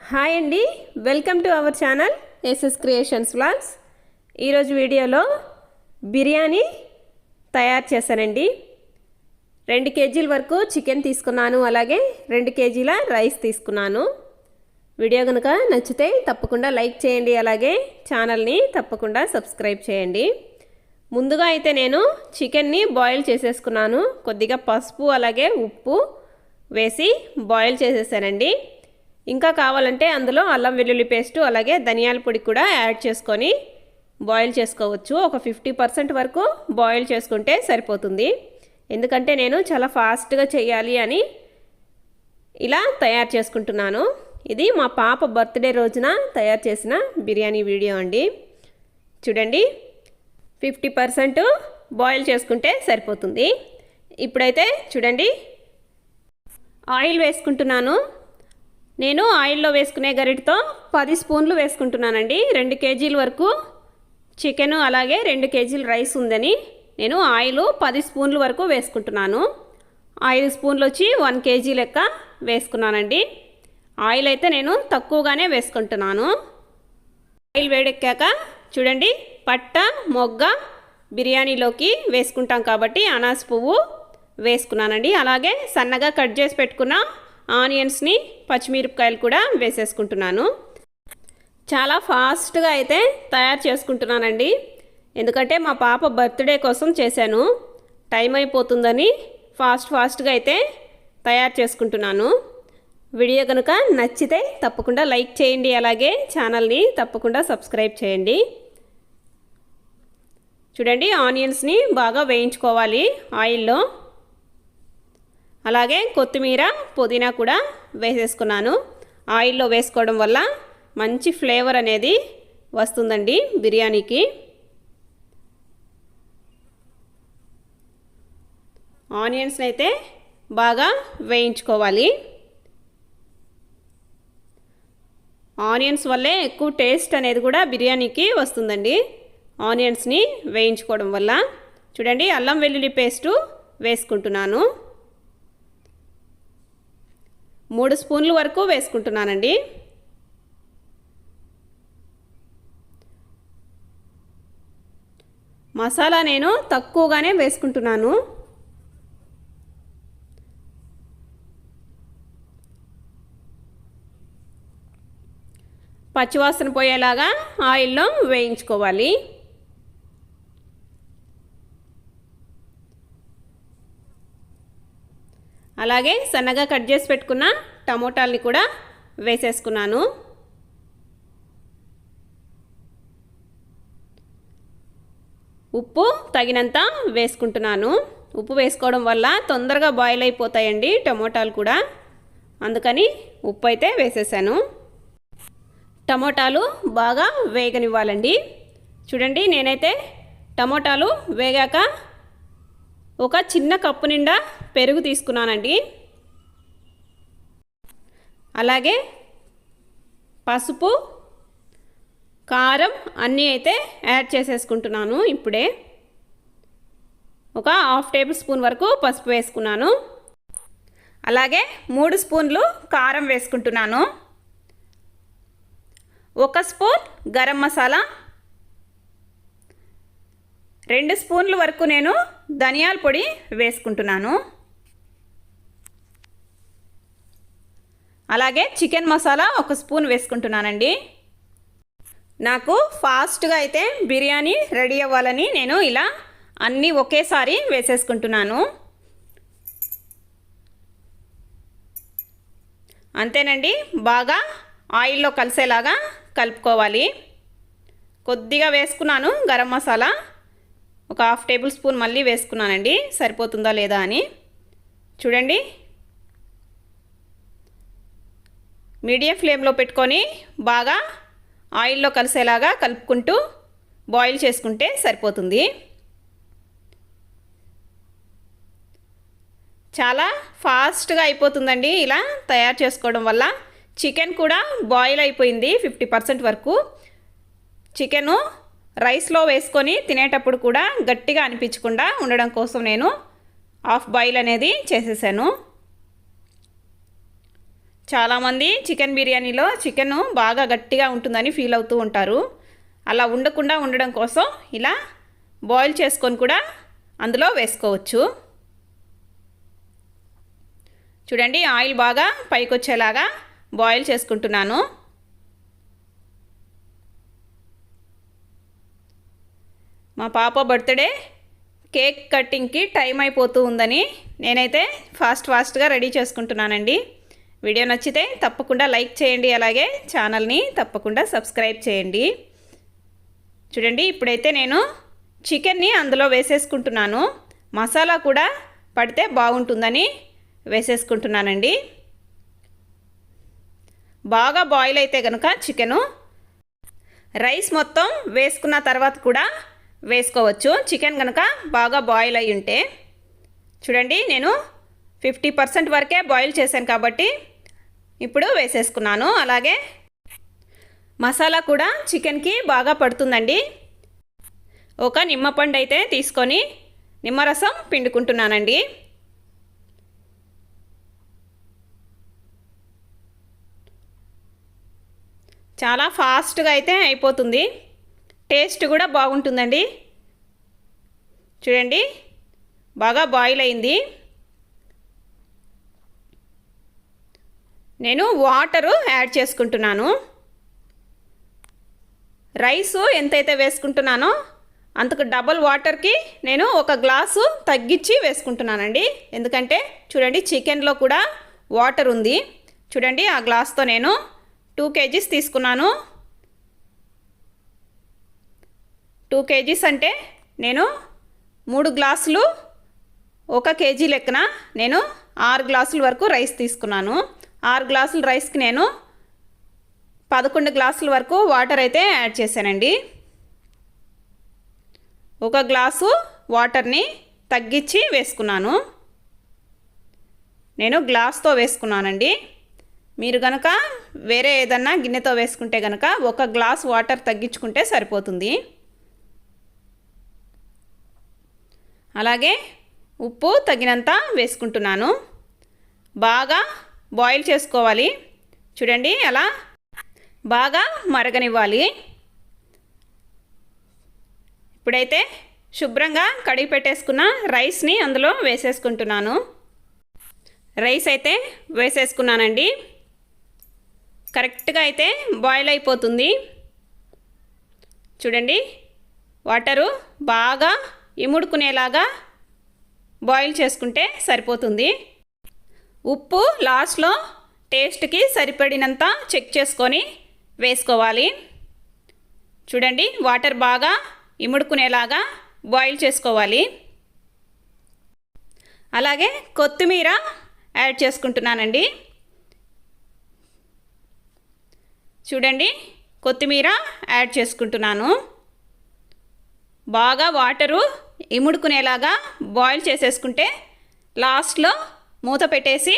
Hi అండి, welcome to our channel SS creations vlogs. ఈరోజు వీడియోలో బిర్యానీ తయారు చేశానండి. 2 కేజీల వరకు చికెన్ తీసుకున్నాను, అలాగే 2 కేజీల రైస్ తీసుకున్నాను. వీడియో కనుక నచ్చితే తప్పకుండా లైక్ చేయండి, అలాగే ఛానల్ని తప్పకుండా సబ్స్క్రైబ్ చేయండి. ముందుగా అయితే నేను చికెన్ని బాయిల్ చేసేసుకున్నాను. కొద్దిగా పసుపు అలాగే ఉప్పు వేసి బాయిల్ చేసేసానండి. ఇంకా కావాలంటే అందులో అల్లం వెల్లుల్లి పేస్టు అలాగే ధనియాల పొడి కూడా యాడ్ చేసుకొని బాయిల్ చేసుకోవచ్చు. ఒక 50% వరకు బాయిల్ చేసుకుంటే సరిపోతుంది. ఎందుకంటే నేను చాలా ఫాస్ట్గా చేయాలి అని ఇలా తయారు చేసుకుంటున్నాను. ఇది మా పాప బర్త్డే రోజున తయారు చేసిన బిర్యానీ వీడియో అండి. చూడండి, 50% బాయిల్ చేసుకుంటే సరిపోతుంది. ఇప్పుడైతే చూడండి, ఆయిల్ వేసుకుంటున్నాను. నేను ఆయిల్లో వేసుకునే గరిటతో 10 స్పూన్లు వేసుకుంటున్నానండి. 2 కేజీల వరకు చికెను అలాగే 2 కేజీల రైస్ ఉందని నేను ఆయిల్ 10 స్పూన్ల వరకు వేసుకుంటున్నాను. 5 స్పూన్లు వచ్చి 1 కేజీ లెక్క వేసుకున్నానండి. ఆయిల్ అయితే నేను తక్కువగానే వేసుకుంటున్నాను. ఆయిల్ వేడెక్కాక చూడండి, పట్ట మొగ్గ బిర్యానీలోకి వేసుకుంటాం కాబట్టి అనాస పువ్వు వేసుకున్నానండి. అలాగే సన్నగా కట్ చేసి పెట్టుకున్న ఆనియన్స్ని పచ్చిమిరపకాయలు కూడా వేసేసుకుంటున్నాను. చాలా ఫాస్ట్గా అయితే తయారు చేసుకుంటున్నానండి. ఎందుకంటే మా పాప బర్త్డే కోసం చేశాను. టైం అయిపోతుందని ఫాస్ట్గా అయితే తయారు చేసుకుంటున్నాను. వీడియో కనుక నచ్చితే తప్పకుండా లైక్ చేయండి, అలాగే ఛానల్ని తప్పకుండా సబ్స్క్రైబ్ చేయండి. చూడండి, ఆనియన్స్ని బాగా వేయించుకోవాలి ఆయిల్లో. అలాగే కొత్తిమీర పుదీనా కూడా వేసేసుకున్నాను. ఆయిల్లో వేసుకోవడం వల్ల మంచి ఫ్లేవర్ అనేది వస్తుందండి బిర్యానీకి. ఆనియన్స్ని అయితే బాగా వేయించుకోవాలి. ఆనియన్స్ వల్లే ఎక్కువ టేస్ట్ అనేది కూడా బిర్యానీకి వస్తుందండి, ఆనియన్స్ని వేయించుకోవడం వల్ల. చూడండి, అల్లం వెల్లుల్లి పేస్టు వేసుకుంటున్నాను. 3 స్పూన్ల వరకు వేసుకుంటున్నానండి. మసాలా నేను తక్కువగానే వేసుకుంటున్నాను. పచ్చివాసన పోయేలాగా ఆయిల్లో వేయించుకోవాలి. అలాగే సన్నగా కట్ చేసి పెట్టుకున్న టమోటాలని కూడా వేసేసుకున్నాను. ఉప్పు తగినంత వేసుకుంటున్నాను. ఉప్పు వేసుకోవడం వల్ల తొందరగా బాయిల్ అయిపోతాయండి టమోటాలు కూడా, అందుకని ఉప్పు అయితే వేసేసాను. టమోటాలు బాగా వేగనివ్వాలండి. చూడండి, నేనైతే టమోటాలు వేగాక ఒక చిన్న కప్పు నిండా పెరుగు తీసుకున్నానండి. అలాగే పసుపు కారం అన్నీ అయితే యాడ్ చేసేసుకుంటున్నాను. ఇప్పుడే ఒక 1/2 టేబుల్ స్పూన్ వరకు పసుపు వేసుకున్నాను. అలాగే 3 స్పూన్లు కారం వేసుకుంటున్నాను. 1 స్పూన్ గరం మసాలా, 2 స్పూన్ల వరకు నేను ధనియాల పొడి వేసుకుంటున్నాను. అలాగే చికెన్ మసాలా 1 స్పూన్ వేసుకుంటున్నానండి. నాకు ఫాస్ట్గా అయితే బిర్యానీ రెడీ అవ్వాలని నేను ఇలా అన్నీ ఒకేసారి వేసేసుకుంటున్నాను. అంతేనండి, బాగా ఆయిల్లో కలిసేలాగా కలుపుకోవాలి. కొద్దిగా వేసుకున్నాను గరం మసాలా, ఒక 1/2 టేబుల్ స్పూన్ మళ్ళీ వేసుకున్నానండి, సరిపోతుందా లేదా అని. చూడండి, మీడియం ఫ్లేమ్లో పెట్టుకొని బాగా ఆయిల్లో కలిసేలాగా కలుపుకుంటూ బాయిల్ చేసుకుంటే సరిపోతుంది. చాలా ఫాస్ట్గా అయిపోతుందండి ఇలా తయారు చేసుకోవడం వల్ల. చికెన్ కూడా బాయిల్ అయిపోయింది 50% వరకు. చికెను రైస్లో వేసుకొని తినేటప్పుడు కూడా గట్టిగా అనిపించకుండా ఉండడం కోసం నేను హాఫ్ బాయిల్ అనేది చేసేసాను. చాలామంది చికెన్ బిర్యానీలో చికెన్ బాగా గట్టిగా ఉంటుందని ఫీల్ అవుతూ ఉంటారు. అలా ఉండకుండా ఉండడం కోసం ఇలా బాయిల్ చేసుకొని కూడా అందులో వేసుకోవచ్చు. చూడండి, ఆయిల్ బాగా పైకి వచ్చేలాగా బాయిల్ చేసుకుంటున్నాను. మా పాప బర్త్డే కేక్ కటింగ్కి టైం అయిపోతూ ఉందని నేనైతే ఫాస్ట్గా రెడీ చేసుకుంటున్నానండి. వీడియో నచ్చితే తప్పకుండా లైక్ చేయండి, అలాగే ఛానల్ని తప్పకుండా సబ్స్క్రైబ్ చేయండి. చూడండి, ఇప్పుడైతే నేను చికెన్ని అందులో వేసేసుకుంటున్నాను. మసాలా కూడా పడితే బాగుంటుందని వేసేసుకుంటున్నానండి. బాగా బాయిల్ అయితే కనుక చికెను రైస్ మొత్తం వేసుకున్న తర్వాత కూడా వేసుకోవచ్చు, చికెన్ కనుక బాగా బాయిల్ అయి ఉంటే. చూడండి, నేను 50% వరకే బాయిల్ చేశాను కాబట్టి ఇప్పుడు వేసేసుకున్నాను. అలాగే మసాలా కూడా చికెన్కి బాగా పడుతుందండి. ఒక నిమ్మపండు అయితే తీసుకొని నిమ్మరసం పిండుకుంటున్నానండి. చాలా ఫాస్ట్గా అయితే అయిపోతుంది, టేస్ట్ కూడా బాగుంటుందండి. చూడండి, బాగా బాయిల్ అయింది. నేను వాటరు యాడ్ చేసుకుంటున్నాను. రైసు ఎంతైతే వేసుకుంటున్నానో అంతకు డబల్ వాటర్కి నేను ఒక గ్లాసు తగ్గించి వేసుకుంటున్నానండి. ఎందుకంటే చూడండి, చికెన్లో కూడా వాటర్ ఉంది. చూడండి, ఆ గ్లాస్తో నేను 2 kgs తీసుకున్నాను. 2 kgs అంటే నేను 3 గ్లాసులు 1 kg లెక్కన నేను 6 గ్లాసుల వరకు రైస్ తీసుకున్నాను. 6 గ్లాసుల రైస్కి నేను 11 గ్లాసుల వరకు వాటర్ అయితే యాడ్ చేశానండి. 1 గ్లాసు వాటర్ని తగ్గించి వేసుకున్నాను. నేను గ్లాస్తో వేసుకున్నానండి. మీరు కనుక వేరే ఏదన్నా గిన్నెతో వేసుకుంటే కనుక 1 గ్లాస్ వాటర్ తగ్గించుకుంటే సరిపోతుంది. అలాగే ఉప్పు తగినంత వేసుకుంటున్నాను. బాగా బాయిల్ చేసుకోవాలి. చూడండి, అలా బాగా మరగనివ్వాలి. ఇప్పుడైతే శుభ్రంగా కడిగి పెట్టేసుకున్న రైస్ని అందులో వేసేసుకుంటున్నాను. రైస్ అయితే వేసేసుకున్నానండి. కరెక్ట్గా అయితే బాయిల్ అయిపోతుంది. చూడండి, వాటరు బాగా ఇముడుకునేలాగా బాయిల్ చేసుకుంటే సరిపోతుంది. ఉప్పు లాస్ట్లో టేస్ట్కి సరిపడినంత చెక్ చేసుకొని వేసుకోవాలి. చూడండి, వాటర్ బాగా ఇముడుకునేలాగా బాయిల్ చేసుకోవాలి. అలాగే కొత్తిమీర యాడ్ చేసుకుంటున్నానండి. చూడండి, కొత్తిమీర యాడ్ చేసుకుంటున్నాను. బాగా వాటరు ఇముడుకునేలాగా బాయిల్ చేసేసుకుంటే లాస్ట్లో మూత పెట్టేసి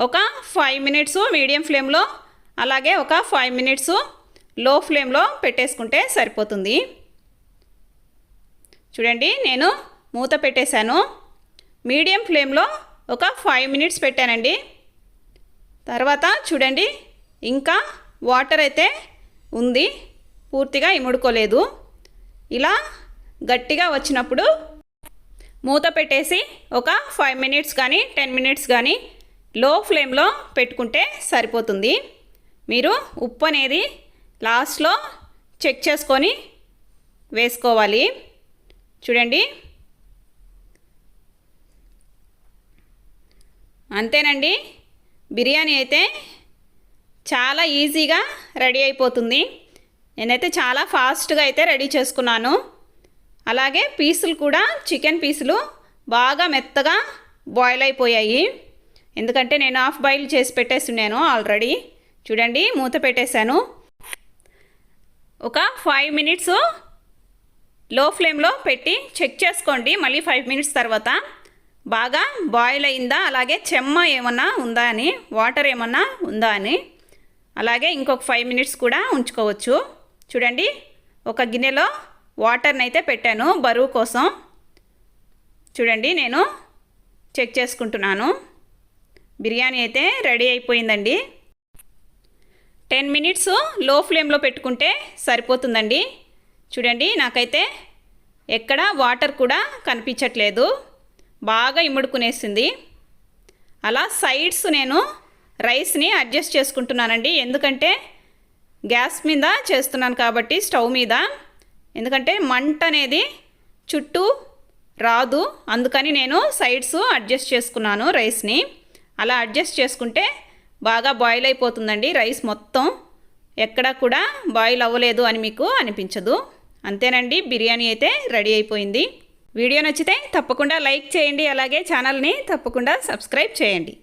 ఒక 5 మినిట్స్ మీడియం ఫ్లేమ్లో, అలాగే ఒక 5 మినిట్స్ లో ఫ్లేమ్లో పెట్టేసుకుంటే సరిపోతుంది. చూడండి, నేను మూత పెట్టేశాను. మీడియం ఫ్లేమ్లో ఒక 5 మినిట్స్ పెట్టానండి. తర్వాత చూడండి, ఇంకా వాటర్ అయితే ఉంది, పూర్తిగా ఇముడుకోలేదు. ఇలా గట్టిగా వచ్చినప్పుడు మూత పెట్టేసి ఒక 5 మినిట్స్ కానీ 10 మినిట్స్ కానీ లో ఫ్లేమ్లో పెట్టుకుంటే సరిపోతుంది. మీరు ఉప్పు అనేది లాస్ట్లో చెక్ చేసుకొని వేసుకోవాలి. చూడండి, అంతేనండి. బిర్యానీ అయితే చాలా ఈజీగా రెడీ అయిపోతుంది. నేనైతే చాలా ఫాస్ట్గా అయితే రెడీ చేసుకున్నాను. అలాగే పీసులు కూడా, చికెన్ పీసులు బాగా మెత్తగా బాయిల్ అయిపోయాయి. ఎందుకంటే నేను హాఫ్ బాయిల్ చేసి పెట్టేస్తున్నాను ఆల్రెడీ. చూడండి, మూత పెట్టేశాను. ఒక 5 మినిట్స్ లో ఫ్లేమ్లో పెట్టి చెక్ చేసుకోండి. మళ్ళీ 5 మినిట్స్ తర్వాత బాగా బాయిల్ అయిందా, అలాగే చెమ్మ ఏమన్నా ఉందా అని, వాటర్ ఏమన్నా ఉందా అని. అలాగే ఇంకొక 5 మినిట్స్ కూడా ఉంచుకోవచ్చు. చూడండి, ఒక గిన్నెలో వాటర్ని అయితే పెట్టాను బరువు కోసం. చూడండి, నేను చెక్ చేసుకుంటున్నాను. బిర్యానీ అయితే రెడీ అయిపోయిందండి. 10 మినిట్స్ లో ఫ్లేమ్లో పెట్టుకుంటే సరిపోతుందండి. చూడండి, నాకైతే ఎక్కడ వాటర్ కూడా కనిపించట్లేదు, బాగా ఇముడుకునేసింది. అలా సైడ్స్ నేను రైస్ని అడ్జస్ట్ చేసుకుంటున్నానండి. ఎందుకంటే గ్యాస్ మీద చేస్తున్నాను కాబట్టి, స్టవ్ మీద, ఎందుకంటే మంట అనేది చుట్టూ రాదు, అందుకని నేను సైడ్స్ అడ్జస్ట్ చేసుకున్నాను రైస్ని. అలా అడ్జస్ట్ చేసుకుంటే బాగా బాయిల్ అయిపోతుందండి. రైస్ మొత్తం ఎక్కడా కూడా బాయిల్ అవ్వలేదు అని మీకు అనిపించదు. అంతేనండి, బిర్యానీ అయితే రెడీ అయిపోయింది. వీడియో నచ్చితే తప్పకుండా లైక్ చేయండి, అలాగే ఛానల్ని తప్పకుండా సబ్స్క్రైబ్ చేయండి.